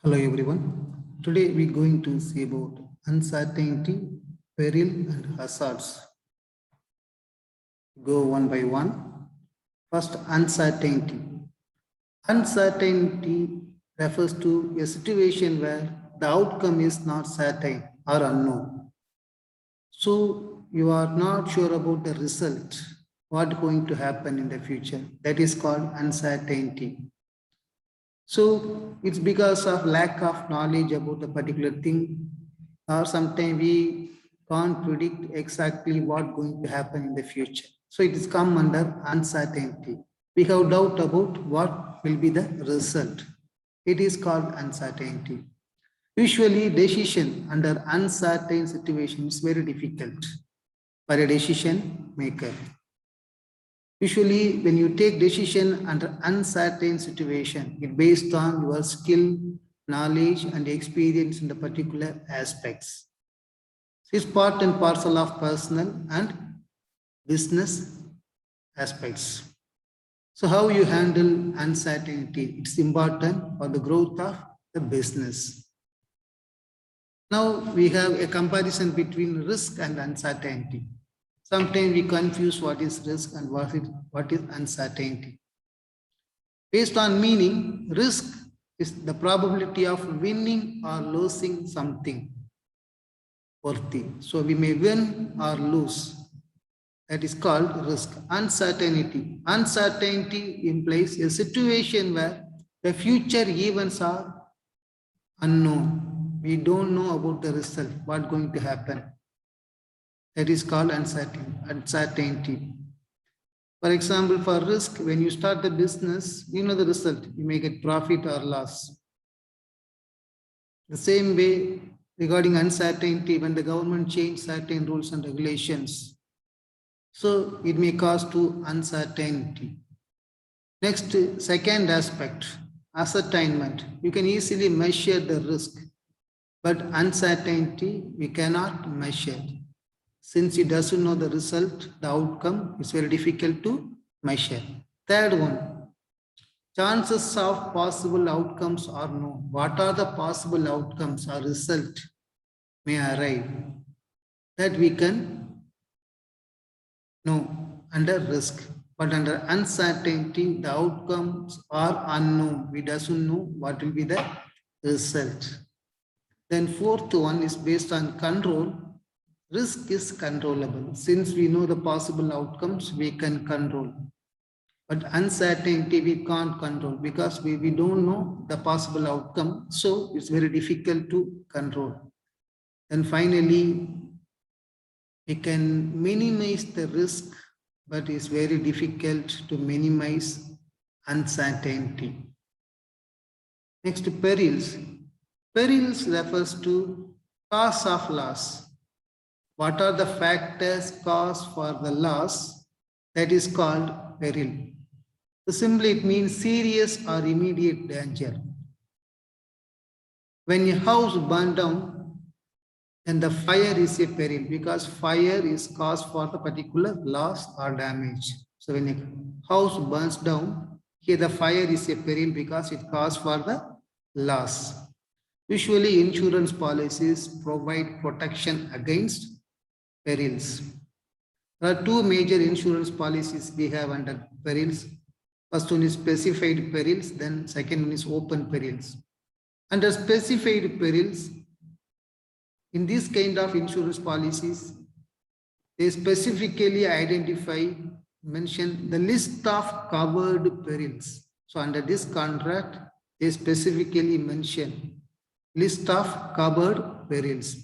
Hello everyone. Today we're going to see about uncertainty, peril and hazards. Go one by one. First, uncertainty. Uncertainty refers to a situation where the outcome is not certain or unknown. So you are not sure about the result, what going to happen in the future. That is called uncertainty. So it's because of lack of knowledge about a particular thing, or sometimes we can't predict exactly what going to happen in the future. So it is come under uncertainty. We have doubt about what will be the result. It is called uncertainty. Usually decision under uncertain situation is very difficult for a decision maker. Usually, when you take decision under uncertain situation, it based on your skill, knowledge, and experience in the particular aspects. It's part and parcel of personal and business aspects. So, how you handle uncertainty? It's important for the growth of the business. Now we have a comparison between risk and uncertainty. Sometimes we confuse what is risk and what is uncertainty. Based on meaning, risk is the probability of winning or losing something worthy. So we may win or lose. That is called risk. Uncertainty. Uncertainty implies a situation where the future events are unknown. We don't know about the result, what's going to happen. That is called uncertainty. For example, for risk, when you start the business, you know the result. You may get profit or loss. The same way regarding uncertainty, when the government change certain rules and regulations, so it may cause to uncertainty. Next, second aspect, ascertainment. You can easily measure the risk, but uncertainty we cannot measure. Since it doesn't know the result, the outcome is very difficult to measure. Third one, chances of possible outcomes are known. What are the possible outcomes or result may arrive? That we can know under risk. But under uncertainty, the outcomes are unknown. We doesn't know what will be the result. Then fourth one is based on control. Risk is controllable. Since we know the possible outcomes, we can control. But uncertainty, we can't control because we don't know the possible outcome. So it's very difficult to control. And finally, we can minimize the risk, but it's very difficult to minimize uncertainty. Next, perils. Perils refers to cause of loss. What are the factors cause for the loss? That is called peril. So simply it means serious or immediate danger. When a house burns down, then the fire is a peril because fire is cause for the particular loss or damage. So when a house burns down, here the fire is a peril because it cause for the loss. Usually insurance policies provide protection against perils. There are two major insurance policies we have under perils. First one is specified perils, then second one is open perils. Under specified perils, in this kind of insurance policies, they specifically mention the list of covered perils. So under this contract, they specifically mention list of covered perils.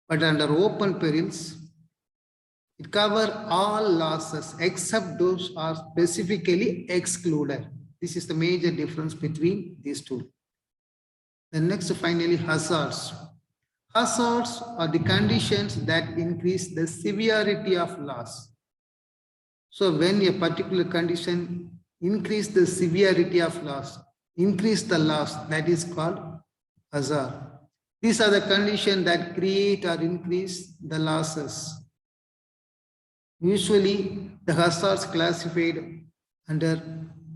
But under open perils, it covers all losses except those are specifically excluded. This is the major difference between these two. Then next, finally, hazards. Hazards are the conditions that increase the severity of loss. So when a particular condition increase the severity of loss, increase the loss, that is called hazard. These are the conditions that create or increase the losses. Usually, the hazards classified under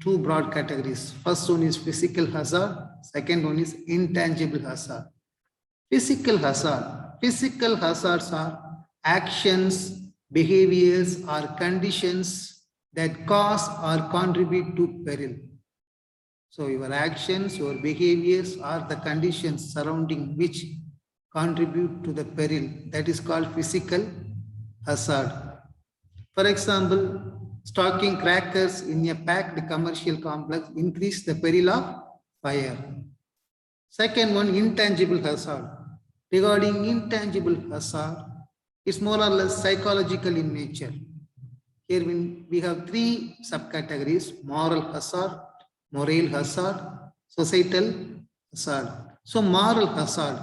two broad categories. First one is physical hazard. Second one is intangible hazard. Physical hazard. Physical hazards are actions, behaviors, or conditions that cause or contribute to peril. So your actions, your behaviors are the conditions surrounding which contribute to the peril. That is called physical hazard. For example, stocking crackers in a packed commercial complex increase the peril of fire. Second one, intangible hazard. Regarding intangible hazard, it's more or less psychological in nature. Here we have three subcategories: moral hazard, moral hazard, societal hazard. So moral hazard,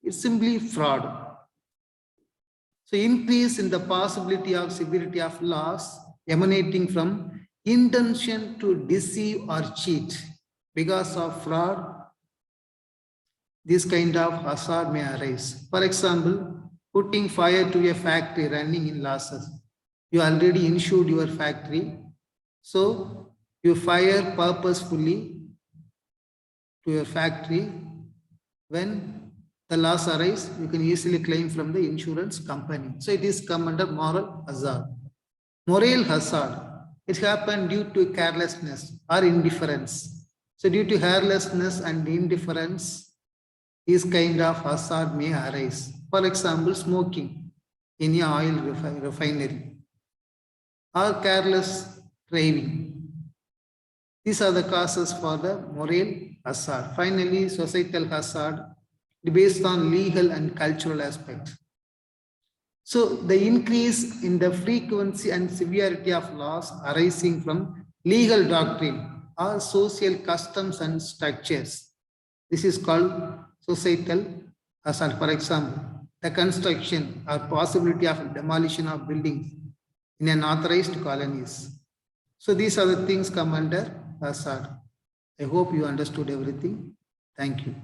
it's simply fraud. So increase in the possibility of severity of loss emanating from intention to deceive or cheat. Because of fraud, this kind of hazard may arise. For example, putting fire to a factory running in losses. You already insured your factory, so you fire purposefully to your factory. When the loss arises, you can easily claim from the insurance company. So it is come under moral hazard. Moral hazard, it happened due to carelessness or indifference. So due to carelessness and indifference, this kind of hazard may arise. For example, smoking in an oil refinery or careless driving. These are the causes for the moral hazard. Finally, societal hazard based on legal and cultural aspects. So the increase in the frequency and severity of loss arising from legal doctrine or social customs and structures. This is called societal hazard. For example, the construction or possibility of demolition of buildings in unauthorized colonies. So these are the things come under hazard. I hope you understood everything. Thank you.